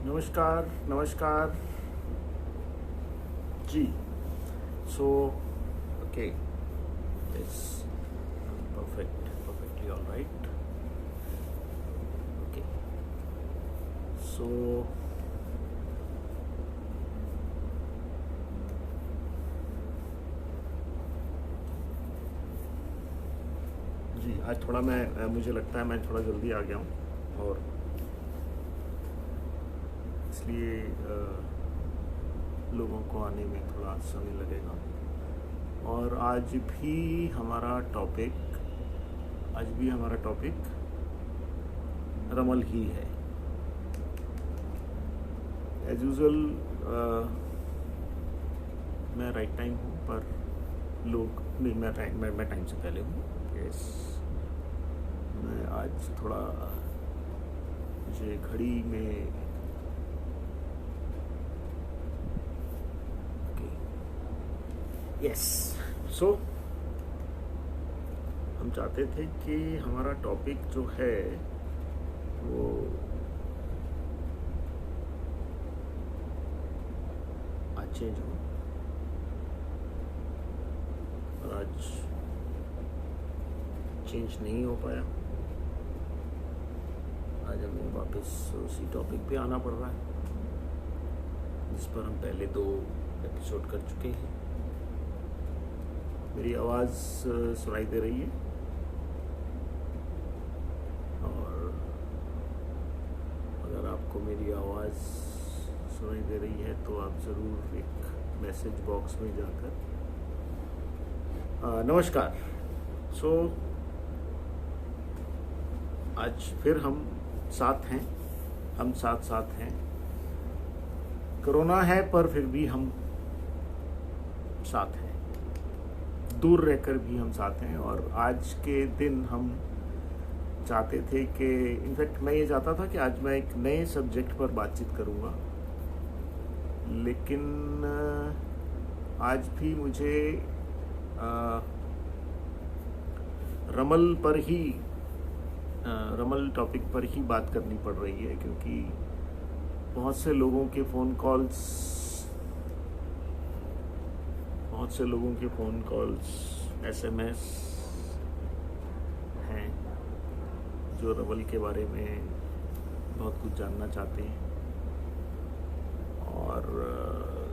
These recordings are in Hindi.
नमस्कार नमस्कार जी। So okay, yes, perfectly all right. Okay, so जी, आज थोड़ा मुझे लगता है मैं थोड़ा जल्दी आ गया हूँ और इसलिए लोगों को आने में थोड़ा समय लगेगा। और आज भी हमारा टॉपिक रमल ही है। एज यूजुअल मैं राइट टाइम हूँ, पर लोग नहीं, मैं टाइम से पहले हूँ। यस, मैं आज थोड़ा मुझे घड़ी में यस। सो हम चाहते थे कि हमारा टॉपिक जो है वो आज चेंज हो, और आज चेंज नहीं हो पाया। आज हमें वापस उसी टॉपिक पे आना पड़ रहा है जिस पर हम पहले 2 एपिसोड कर चुके हैं। मेरी आवाज़ सुनाई दे रही है, और अगर आपको मेरी आवाज़ सुनाई दे रही है तो आप ज़रूर एक मैसेज बॉक्स में जाकर नमस्कार। सो आज फिर हम साथ हैं। कोरोना है पर फिर भी हम साथ हैं, दूर रहकर भी हम साथ हैं। और आज के दिन हम चाहते थे कि इनफैक्ट मैं ये चाहता था कि आज मैं एक नए सब्जेक्ट पर बातचीत करूँगा, लेकिन आज भी मुझे रमल टॉपिक पर ही बात करनी पड़ रही है, क्योंकि बहुत से लोगों के फ़ोन कॉल्स SMS हैं जो रमल के बारे में बहुत कुछ जानना चाहते हैं। और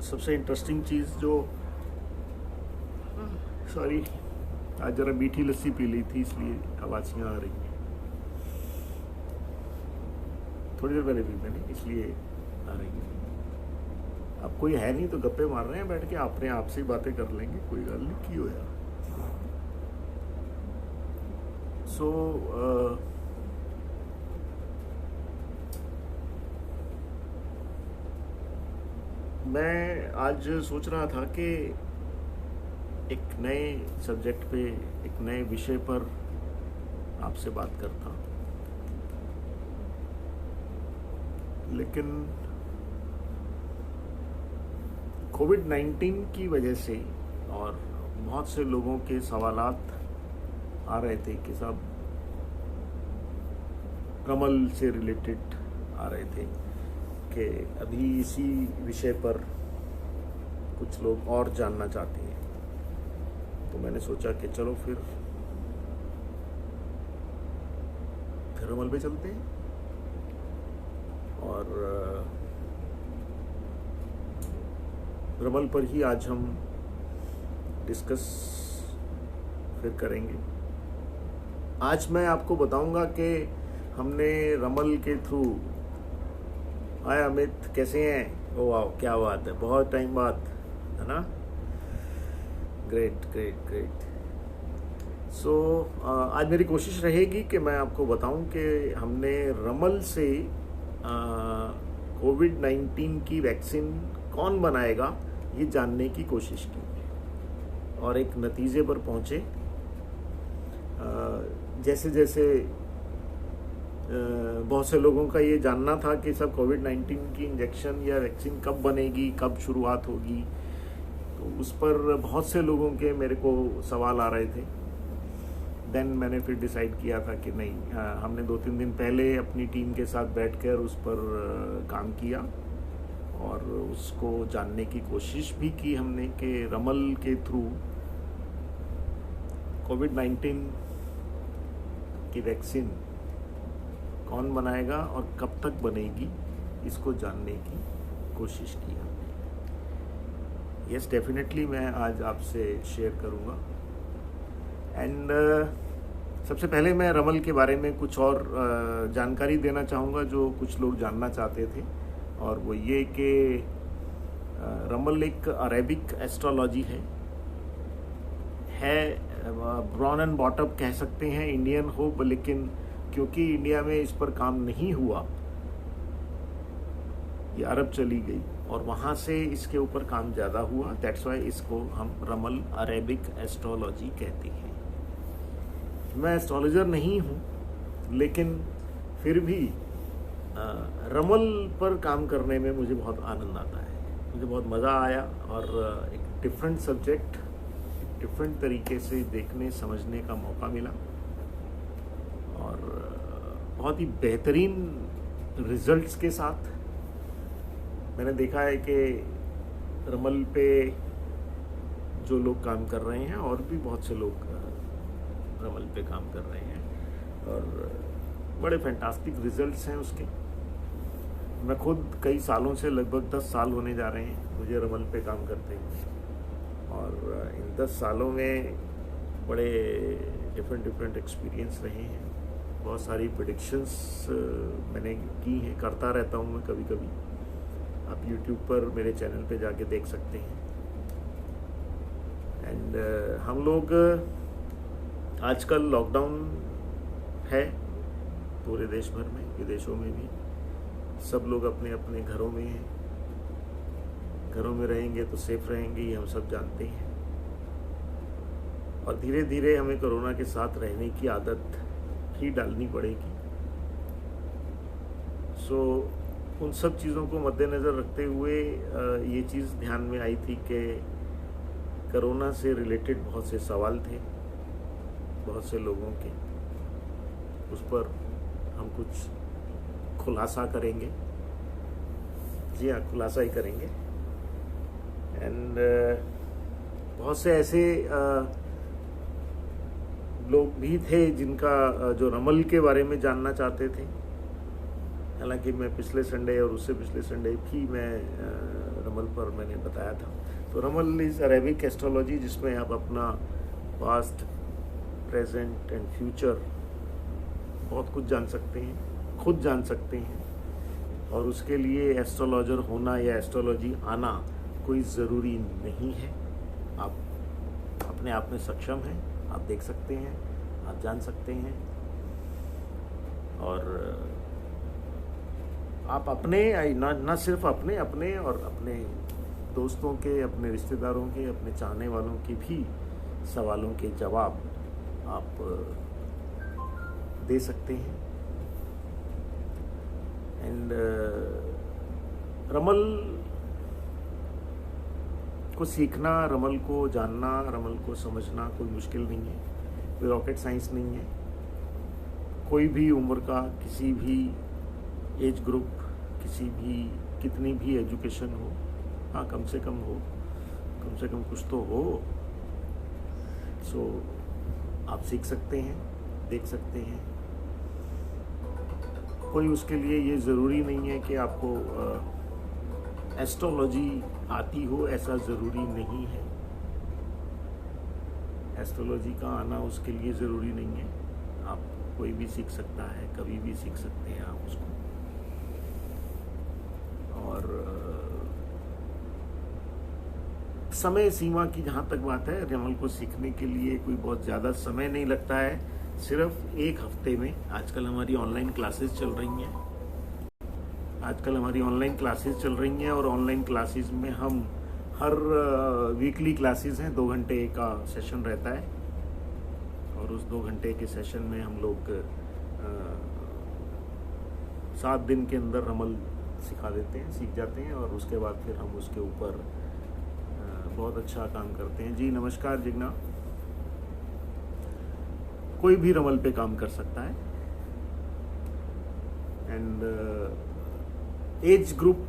सबसे इंटरेस्टिंग चीज़ आज ज़रा मीठी लस्सी पी ली थी, इसलिए आवाज़ियाँ आ रही हैं। थोड़ी देर पहले भी मैंने, इसलिए आ रही हैं। अब कोई है नहीं तो गप्पे मार रहे हैं बैठ के, अपने आप से ही बातें कर लेंगे, कोई गल नहीं की होया। सो मैं आज सोच रहा था कि एक नए सब्जेक्ट पे, एक नए विषय पर आपसे बात करता, लेकिन कोविड-19 की वजह से और बहुत से लोगों के सवालात आ रहे थे कि सब रमल से रिलेटेड आ रहे थे कि अभी इसी विषय पर कुछ लोग और जानना चाहते हैं। तो मैंने सोचा कि चलो फिर रमल पे चलते हैं और रमल पर ही आज हम डिस्कस फिर करेंगे। आज मैं आपको बताऊंगा कि हमने रमल के थ्रू, हाय अमित, कैसे हैं? ओ वाह, क्या बात है, बहुत टाइम बाद, है ना? ग्रेट। सो आज मेरी कोशिश रहेगी कि मैं आपको बताऊं कि हमने रमल से कोविड-19 की वैक्सीन कौन बनाएगा ये जानने की कोशिश की और एक नतीजे पर पहुंचे। जैसे बहुत से लोगों का ये जानना था कि सब कोविड-19 की इंजेक्शन या वैक्सीन कब बनेगी, कब शुरुआत होगी, तो उस पर बहुत से लोगों के मेरे को सवाल आ रहे थे। देन मैंने फिर डिसाइड किया था कि नहीं, हमने 2-3 दिन पहले अपनी टीम के साथ बैठकर उस पर काम किया और उसको जानने की कोशिश भी की हमने कि रमल के थ्रू कोविड-19 की वैक्सीन कौन बनाएगा और कब तक बनेगी, इसको जानने की कोशिश की हमने। यस, डेफिनेटली मैं आज आपसे शेयर करूँगा। एंड सबसे पहले मैं रमल के बारे में कुछ और जानकारी देना चाहूँगा जो कुछ लोग जानना चाहते थे, और वो ये कि रमल एक अरेबिक एस्ट्रोलॉजी है ब्राउन एंड बॉटम कह सकते हैं, इंडियन हो, लेकिन क्योंकि इंडिया में इस पर काम नहीं हुआ, ये अरब चली गई और वहाँ से इसके ऊपर काम ज़्यादा हुआ। दैट्स वाई इसको हम रमल अरेबिक एस्ट्रोलॉजी कहते हैं। मैं एस्ट्रोलॉजर नहीं हूँ, लेकिन फिर भी रमल पर काम करने में मुझे बहुत आनंद आता है, मुझे बहुत मज़ा आया और एक डिफरेंट सब्जेक्ट डिफरेंट तरीके से देखने समझने का मौका मिला और बहुत ही बेहतरीन रिजल्ट्स के साथ मैंने देखा है कि रमल पे जो लोग काम कर रहे हैं, और भी बहुत से लोग रमल पे काम कर रहे हैं और बड़े फैंटास्टिक रिजल्ट्स हैं उसके। मैं खुद कई सालों से, लगभग 10 साल होने जा रहे हैं मुझे रमल पे काम करते हैं, और इन 10 सालों में बड़े डिफरेंट एक्सपीरियंस रहे हैं। बहुत सारी प्रेडिक्शंस मैंने की हैं, करता रहता हूँ मैं कभी कभी। आप YouTube पर मेरे चैनल पे जाके देख सकते हैं। एंड हम लोग आजकल लॉकडाउन है पूरे देश भर में, विदेशों में भी सब लोग अपने अपने घरों में हैं। घरों में रहेंगे तो सेफ रहेंगे, ये हम सब जानते हैं, और धीरे धीरे हमें कोरोना के साथ रहने की आदत ही डालनी पड़ेगी। सो उन सब चीज़ों को मद्देनज़र रखते हुए ये चीज़ ध्यान में आई थी कि कोरोना से रिलेटेड बहुत से सवाल थे बहुत से लोगों के, उस पर हम कुछ खुलासा करेंगे। जी हाँ, खुलासा ही करेंगे। एंड बहुत से ऐसे लोग भी थे जिनका जो रमल के बारे में जानना चाहते थे। हालांकि मैं पिछले संडे और उससे पिछले संडे भी मैं रमल पर मैंने बताया था। तो रमल इज़ अरेबिक एस्ट्रोलॉजी, जिसमें आप अपना पास्ट, प्रेजेंट एंड फ्यूचर बहुत कुछ जान सकते हैं, खुद जान सकते हैं, और उसके लिए एस्ट्रोलॉजर होना या एस्ट्रोलॉजी आना कोई ज़रूरी नहीं है। आप अपने आप में सक्षम हैं, आप देख सकते हैं, आप जान सकते हैं, और आप अपने न सिर्फ अपने और अपने दोस्तों के, अपने रिश्तेदारों के, अपने चाहने वालों के भी सवालों के जवाब आप दे सकते हैं। एंड रमल को सीखना, रमल को जानना, रमल को समझना कोई मुश्किल नहीं है, कोई रॉकेट साइंस नहीं है। कोई भी उम्र का, किसी भी एज ग्रुप, किसी भी, कितनी भी एजुकेशन हो, हाँ कम से कम कुछ तो हो, सो आप सीख सकते हैं, देख सकते हैं। कोई उसके लिए ये ज़रूरी नहीं है कि आपको एस्ट्रोलॉजी आती हो, ऐसा ज़रूरी नहीं है। एस्ट्रोलॉजी का आना उसके लिए ज़रूरी नहीं है। आप कोई भी सीख सकता है, कभी भी सीख सकते हैं आप उसको। और समय सीमा की जहाँ तक बात है, रमल को सीखने के लिए कोई बहुत ज़्यादा समय नहीं लगता है, सिर्फ 1 हफ्ते में। आजकल हमारी ऑनलाइन क्लासेस चल रही हैं, और ऑनलाइन क्लासेस में हम हर वीकली क्लासेस हैं, 2 घंटे का सेशन रहता है, और उस 2 घंटे के सेशन में हम लोग 7 दिन के अंदर रमल सिखा देते हैं, सीख जाते हैं, और उसके बाद फिर हम उसके ऊपर बहुत अच्छा काम करते हैं। जी नमस्कार जिग्ना। कोई भी रमल पे काम कर सकता है। एंड एज ग्रुप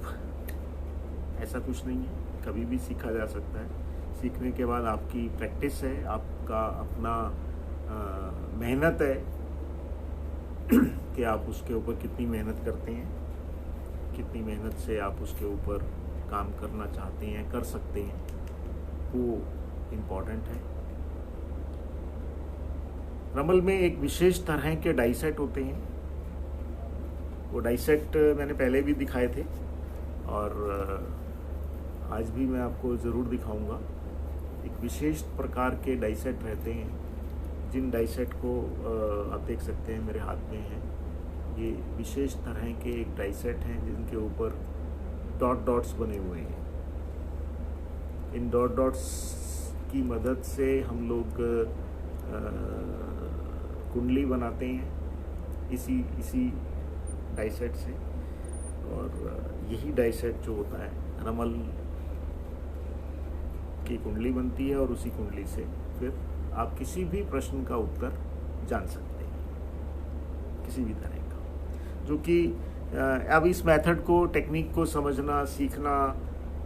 ऐसा कुछ नहीं है, कभी भी सीखा जा सकता है। सीखने के बाद आपकी प्रैक्टिस है, आपका अपना मेहनत है कि आप उसके ऊपर कितनी मेहनत करते हैं, कितनी मेहनत से आप उसके ऊपर काम करना चाहते हैं, कर सकते हैं, वो इम्पॉर्टेंट है। रमल में एक विशेष तरह के डाइसेट होते हैं। वो डाइसेट मैंने पहले भी दिखाए थे और आज भी मैं आपको ज़रूर दिखाऊंगा। एक विशेष प्रकार के डाइसेट रहते हैं, जिन डाइसेट को आप देख सकते हैं मेरे हाथ में है। ये विशेष तरह के एक डाइसेट हैं जिनके ऊपर डॉट डॉट्स बने हुए हैं। इन डॉट डॉट्स की मदद से हम लोग कुंडली बनाते हैं इसी डाइसेट से। और यही डाइसेट जो होता है, रमल की कुंडली बनती है और उसी कुंडली से फिर आप किसी भी प्रश्न का उत्तर जान सकते हैं, किसी भी तरह का। जो कि अब इस मेथड को, टेक्निक को समझना, सीखना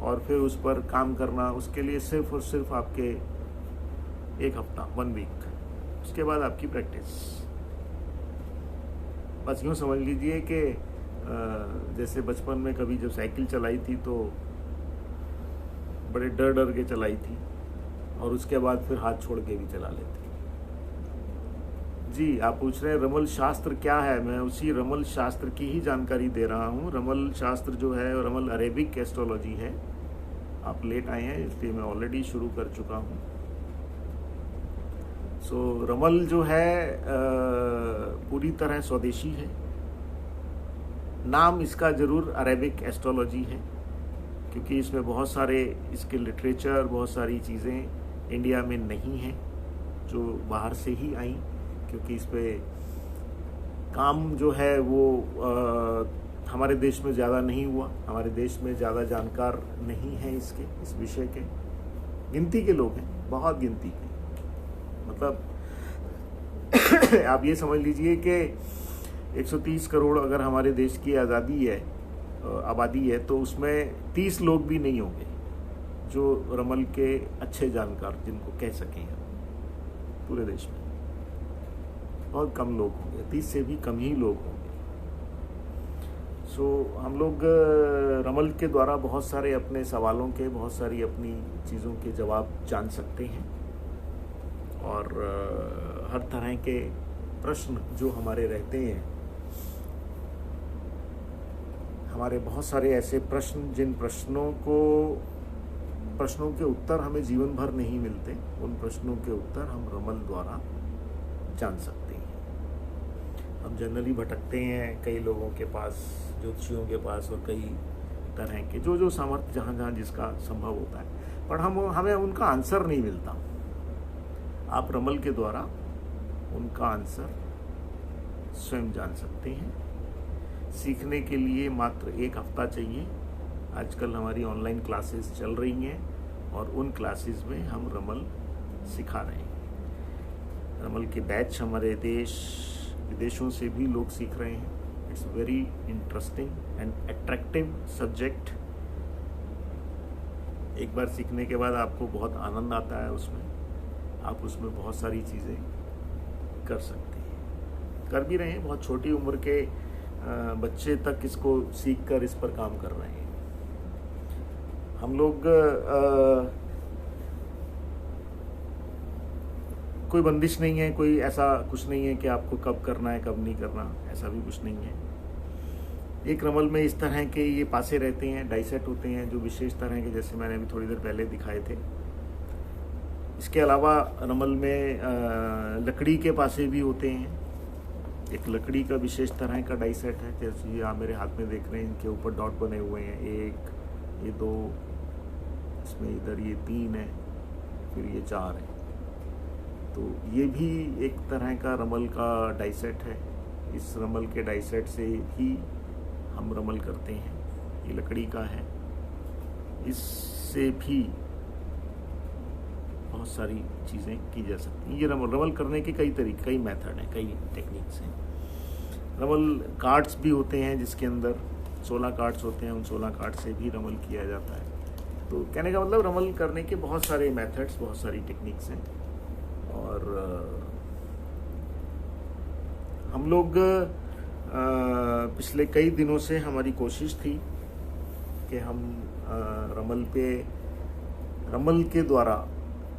और फिर उस पर काम करना, उसके लिए सिर्फ और सिर्फ आपके 1 हफ्ता, 1 वीक, उसके बाद आपकी प्रैक्टिस। बस यूँ समझ लीजिए कि जैसे बचपन में कभी जब साइकिल चलाई थी तो बड़े डर के चलाई थी और उसके बाद फिर हाथ छोड़ के भी चला लेते। जी, आप पूछ रहे हैं रमल शास्त्र क्या है? मैं उसी रमल शास्त्र की ही जानकारी दे रहा हूँ। रमल शास्त्र जो है, रमल अरेबिक एस्ट्रोलॉजी है। आप लेट आए हैं इसलिए मैं ऑलरेडी शुरू कर चुका हूँ। सो रमल जो है पूरी तरह स्वदेशी है। नाम इसका जरूर अरेबिक एस्ट्रोलॉजी है क्योंकि इसमें बहुत सारे इसके लिटरेचर, बहुत सारी चीज़ें इंडिया में नहीं हैं जो बाहर से ही आई, क्योंकि इस पे काम जो है वो हमारे देश में ज़्यादा नहीं हुआ। हमारे देश में ज़्यादा जानकार नहीं हैं इस विषय के। गिनती के लोग हैं, बहुत गिनती के। मतलब आप ये समझ लीजिए कि 130 करोड़ अगर हमारे देश की आबादी है तो उसमें 30 लोग भी नहीं होंगे जो रमल के अच्छे जानकार जिनको कह सकें। पूरे देश में बहुत कम लोग होंगे, 30 से भी कम ही लोग होंगे। सो हम लोग रमल के द्वारा बहुत सारे अपने सवालों के, बहुत सारी अपनी चीज़ों के जवाब जान सकते हैं और हर तरह के प्रश्न जो हमारे रहते हैं, हमारे बहुत सारे ऐसे प्रश्न जिन प्रश्नों के उत्तर हमें जीवन भर नहीं मिलते, उन प्रश्नों के उत्तर हम रमल द्वारा जान सकते हैं। हम जनरली भटकते हैं कई लोगों के पास, ज्योतिषियों के पास, और कई तरह के जो सामर्थ्य जहाँ जिसका संभव होता है, पर हमें उनका आंसर नहीं मिलता। आप रमल के द्वारा उनका आंसर स्वयं जान सकते हैं। सीखने के लिए मात्र 1 हफ्ता चाहिए। आजकल हमारी ऑनलाइन क्लासेस चल रही हैं और उन क्लासेस में हम रमल सिखा रहे हैं। रमल के बैच हमारे देश विदेशों से भी लोग सीख रहे हैं। It's very interesting and attractive subject. एक बार सीखने के बाद आपको बहुत आनंद आता है उसमें। आप उसमें बहुत सारी चीज़ें कर सकते हैं, कर भी रहे हैं। बहुत छोटी उम्र के बच्चे तक इसको सीख कर इस पर काम कर रहे हैं। हम लोग कोई बंदिश नहीं है, कोई ऐसा कुछ नहीं है कि आपको कब करना है कब नहीं करना, ऐसा भी कुछ नहीं है। एक रमल में इस तरह के ये पासे रहते हैं, डाइसेट होते हैं जो विशेष तरह के, जैसे मैंने अभी थोड़ी देर पहले दिखाए थे। इसके अलावा रमल में लकड़ी के पासे भी होते हैं। एक लकड़ी का विशेष तरह का डाइसेट है, जैसे ये आप मेरे हाथ में देख रहे हैं, इनके ऊपर डॉट बने हुए हैं। 1, ये 2, इसमें इधर ये 3 है, फिर ये 4 है। तो ये भी एक तरह का रमल का डाइसेट है। इस रमल के डाइसेट से ही हम रमल करते हैं। ये लकड़ी का है। इससे भी बहुत सारी चीज़ें की जा सकती हैं। ये रमल करने के कई तरीके, कई मेथड हैं, कई टेक्निक्स हैं। रमल कार्ड्स भी होते हैं जिसके अंदर 16 कार्ड्स होते हैं, उन 16 कार्ड से भी रमल किया जाता है। तो कहने का मतलब रमल करने के बहुत सारे मेथड्स, बहुत सारी टेक्निक्स हैं। और हम लोग पिछले कई दिनों से हमारी कोशिश थी कि हम रमल के द्वारा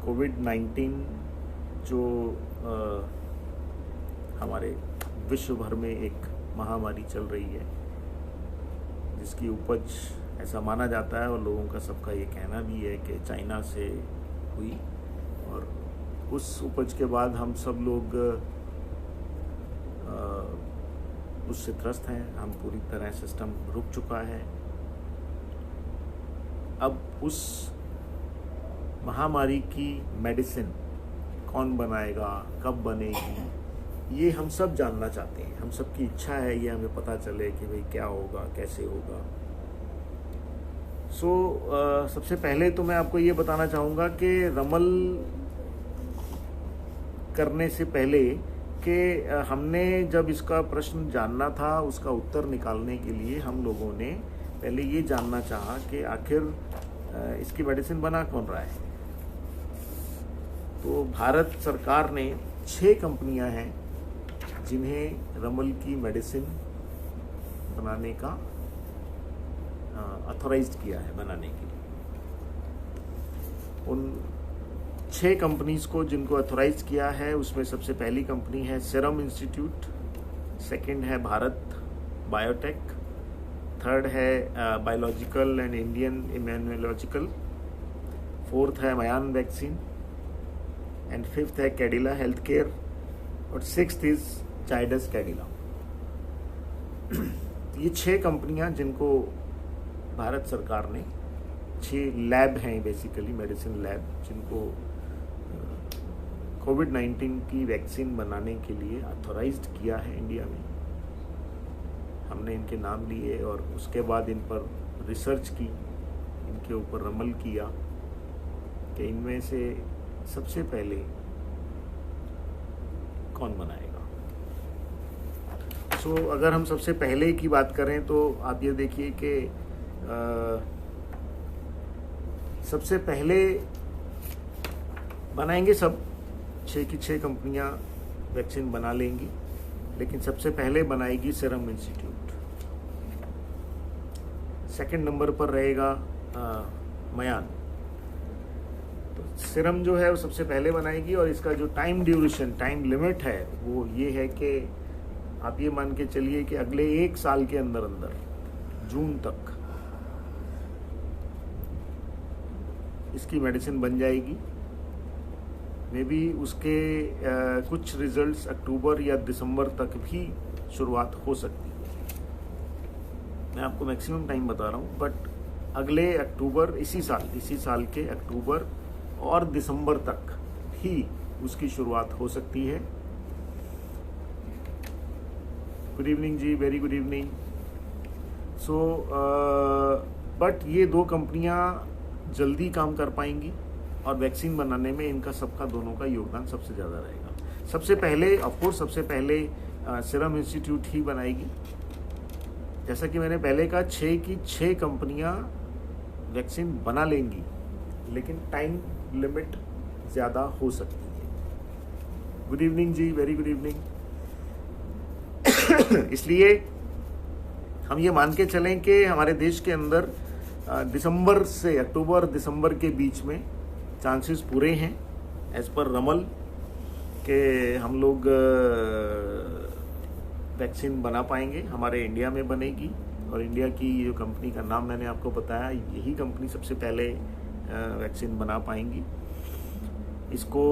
कोविड-19 जो हमारे विश्व भर में एक महामारी चल रही है, जिसकी उपज ऐसा माना जाता है और लोगों का सबका ये कहना भी है कि चाइना से हुई, और उस उपज के बाद हम सब लोग उससे त्रस्त हैं। हम पूरी तरह सिस्टम रुक चुका है। अब उस महामारी की मेडिसिन कौन बनाएगा, कब बनेगी, ये हम सब जानना चाहते हैं। हम सब की इच्छा है ये हमें पता चले कि भाई क्या होगा, कैसे होगा। सबसे पहले तो मैं आपको ये बताना चाहूँगा कि रमल करने से पहले कि हमने जब इसका प्रश्न जानना था, उसका उत्तर निकालने के लिए हम लोगों ने पहले ये जानना चाहा कि आखिर इसकी मेडिसिन बना कौन रहा है। तो भारत सरकार ने 6 कंपनियां हैं जिन्हें रमल की मेडिसिन बनाने का ऑथोराइज्ड किया है बनाने के लिए। उन 6 कंपनीज को जिनको ऑथोराइज किया है, उसमें सबसे पहली कंपनी है सीरम इंस्टीट्यूट, सेकंड है भारत बायोटेक, थर्ड है biological and Indian immunological, fourth है मयान वैक्सीन, एंड फिफ्थ है कैडिला हेल्थ केयर, और सिक्स्थ इज जाइडस कैडिला। ये 6 कंपनियां जिनको भारत सरकार ने, 6 लैब हैं बेसिकली, मेडिसिन लैब, जिनको कोविड-19 की वैक्सीन बनाने के लिए ऑथोराइज्ड किया है इंडिया में। हमने इनके नाम लिए और उसके बाद इन पर रिसर्च की, इनके ऊपर रमल किया कि इनमें से सबसे पहले कौन बनाएगा। अगर हम सबसे पहले की बात करें तो आप ये देखिए कि सबसे पहले बनाएंगे सब 6 की 6 कंपनियां वैक्सीन बना लेंगी, लेकिन सबसे पहले बनाएगी सीरम इंस्टीट्यूट। सेकंड नंबर पर रहेगा मयान। तो सीरम जो है वो सबसे पहले बनाएगी, और इसका जो टाइम ड्यूरेशन, टाइम लिमिट है, वो ये है कि आप ये मान के चलिए कि अगले 1 साल के अंदर अंदर, जून तक इसकी मेडिसिन बन जाएगी। मे बी उसके कुछ रिजल्ट्स अक्टूबर या दिसंबर तक भी शुरुआत हो सकती है। मैं आपको मैक्सिमम टाइम बता रहा हूँ, बट अगले अक्टूबर, इसी साल के अक्टूबर और दिसंबर तक ही उसकी शुरुआत हो सकती है। Good evening ji, very good evening. But ये 2 कंपनियां जल्दी काम कर पाएंगी और वैक्सीन बनाने में इनका सबका, दोनों का योगदान सबसे ज़्यादा रहेगा। सबसे पहले सीरम इंस्टीट्यूट ही बनाएगी। जैसा कि मैंने पहले कहा, 6 की 6 कंपनियां वैक्सीन बना लेंगी, लेकिन टाइम लिमिट ज़्यादा हो सकती है। Good evening ji, very good evening. इसलिए हम ये मान के चलें कि हमारे देश के अंदर दिसंबर से, अक्टूबर दिसंबर के बीच में चांसेस पूरे हैं एज पर रमल के हम लोग वैक्सीन बना पाएंगे। हमारे इंडिया में बनेगी, और इंडिया की जो कंपनी का नाम मैंने आपको बताया, यही कंपनी सबसे पहले वैक्सीन बना पाएंगी। इसको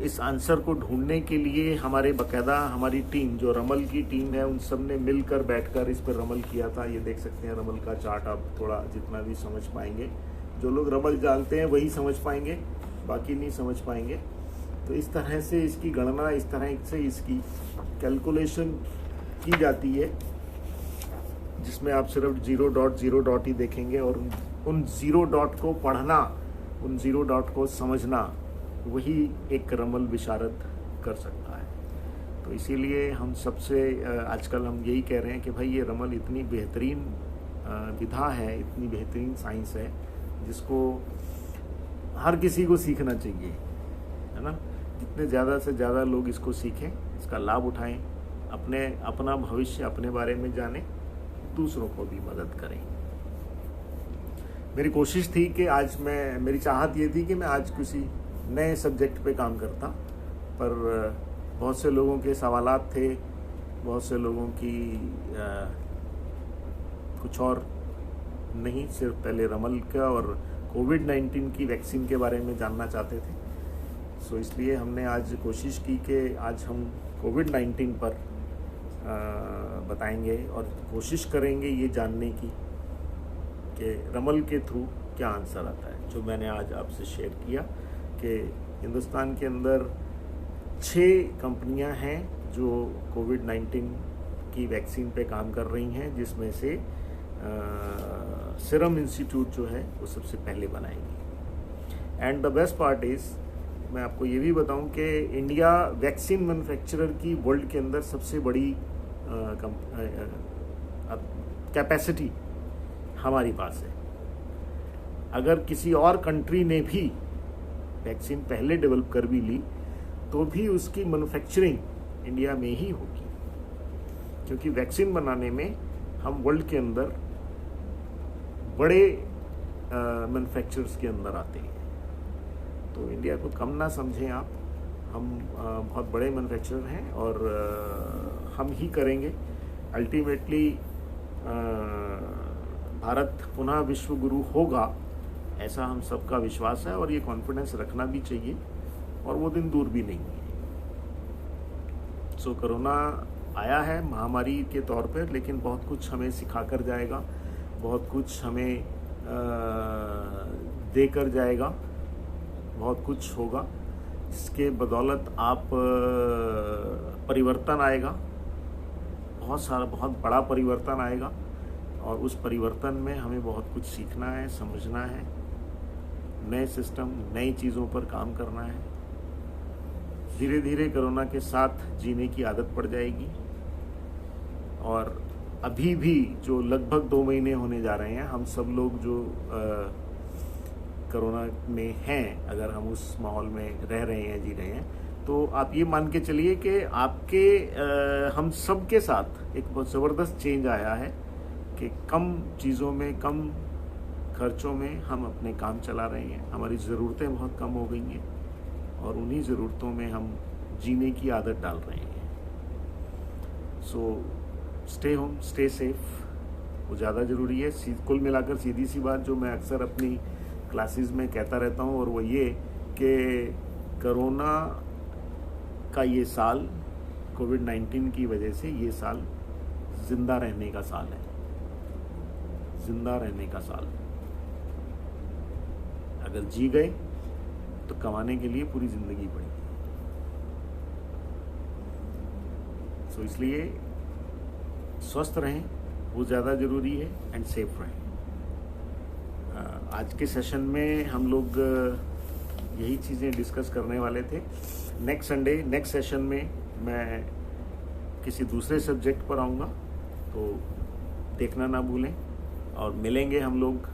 इस आंसर को ढूंढने के लिए हमारी टीम, जो रमल की टीम है, उन सब ने मिलकर बैठकर इस पर रमल किया था। ये देख सकते हैं रमल का चार्ट, आप थोड़ा जितना भी समझ पाएंगे, जो लोग रमल जानते हैं वही समझ पाएंगे, बाकी नहीं समझ पाएंगे। तो इस तरह से इसकी गणना, इस तरह से इसकी कैलकुलेशन की जाती है, जिसमें आप सिर्फ 0 डॉट ही देखेंगे, और उन 0 डॉट को पढ़ना उन ज़ीरो डॉट को समझना, वही एक रमल विशारद कर सकता है। तो इसीलिए हम सबसे आजकल हम यही कह रहे हैं कि भाई ये रमल इतनी बेहतरीन विधा है, इतनी बेहतरीन साइंस है, जिसको हर किसी को सीखना चाहिए, है ना। जितने ज़्यादा से ज़्यादा लोग इसको सीखें, इसका लाभ उठाएं, अपना भविष्य अपने बारे में जानें, दूसरों को भी मदद करें। मेरी कोशिश थी कि मेरी चाहत ये थी कि मैं आज किसी नए सब्जेक्ट पे काम करता, पर बहुत से लोगों के सवालात थे, बहुत से लोगों की कुछ और नहीं, सिर्फ पहले रमल का और कोविड-19 की वैक्सीन के बारे में जानना चाहते थे। सो इसलिए हमने आज कोशिश की कि आज हम कोविड-19 पर बताएंगे और कोशिश करेंगे ये जानने की कि रमल के थ्रू क्या आंसर आता है। जो मैंने आज आपसे शेयर किया कि हिंदुस्तान के अंदर 6 कंपनियां हैं जो कोविड-19 की वैक्सीन पे काम कर रही हैं, जिसमें से सीरम इंस्टीट्यूट जो है वो सबसे पहले बनाएगी। And the best part is, मैं आपको ये भी बताऊं कि इंडिया वैक्सीन मैन्युफैक्चरर की वर्ल्ड के अंदर सबसे बड़ी कैपेसिटी हमारी पास है। अगर किसी और कंट्री ने भी वैक्सीन पहले डेवलप कर भी ली तो भी उसकी मैन्युफैक्चरिंग इंडिया में ही होगी, क्योंकि वैक्सीन बनाने में हम वर्ल्ड के अंदर बड़े मैन्युफैक्चरर्स के अंदर आते हैं। तो इंडिया को कम ना समझें आप, हम बहुत बड़े मैन्युफैक्चरर हैं और हम ही करेंगे। अल्टीमेटली भारत पुनः विश्व गुरु होगा, ऐसा हम सबका विश्वास है और ये कॉन्फिडेंस रखना भी चाहिए, और वो दिन दूर भी नहीं है। सो कोरोना आया है महामारी के तौर पर, लेकिन बहुत कुछ हमें सिखा कर जाएगा, बहुत कुछ हमें देकर जाएगा, बहुत कुछ होगा जिसके बदौलत आप परिवर्तन आएगा, बहुत बड़ा परिवर्तन आएगा, और उस परिवर्तन में हमें बहुत कुछ सीखना है, समझना है, नए सिस्टम, नई चीज़ों पर काम करना है। धीरे धीरे कोरोना के साथ जीने की आदत पड़ जाएगी, और अभी भी जो लगभग 2 महीने होने जा रहे हैं, हम सब लोग जो कोरोना में हैं, अगर हम उस माहौल में रह रहे हैं, जी रहे हैं, तो आप ये मान के चलिए कि हम सब के साथ एक बहुत ज़बरदस्त चेंज आया है कि कम चीज़ों में, कम खर्चों में हम अपने काम चला रहे हैं। हमारी ज़रूरतें बहुत कम हो गई हैं और उन्हीं ज़रूरतों में हम जीने की आदत डाल रहे हैं। So stay home, stay safe, वो ज़्यादा ज़रूरी है। कुल मिलाकर सीधी सी बात जो मैं अक्सर अपनी क्लासेस में कहता रहता हूँ, और वो ये कि कोरोना का ये साल, कोविड-19 की वजह से ये साल जिंदा रहने का साल है, जिंदा रहने का साल। अगर जी गए तो कमाने के लिए पूरी जिंदगी पड़ी। सो इसलिए स्वस्थ रहें, वो ज़्यादा ज़रूरी है, एंड सेफ रहें। आज के सेशन में हम लोग यही चीज़ें डिस्कस करने वाले थे। नेक्स्ट संडे, नेक्स्ट सेशन में मैं किसी दूसरे सब्जेक्ट पर आऊँगा, तो देखना ना भूलें, और मिलेंगे हम लोग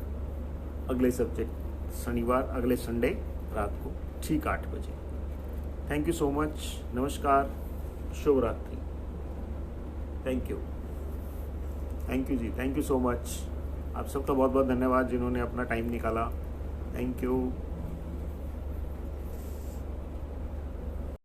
अगले सब्जेक्ट शनिवार, अगले संडे रात को ठीक 8 बजे। थैंक यू सो मच, नमस्कार, शुभ रात्रि। Thank you ji, thank you so much. आप सबका बहुत बहुत धन्यवाद जिन्होंने अपना टाइम निकाला। Thank you.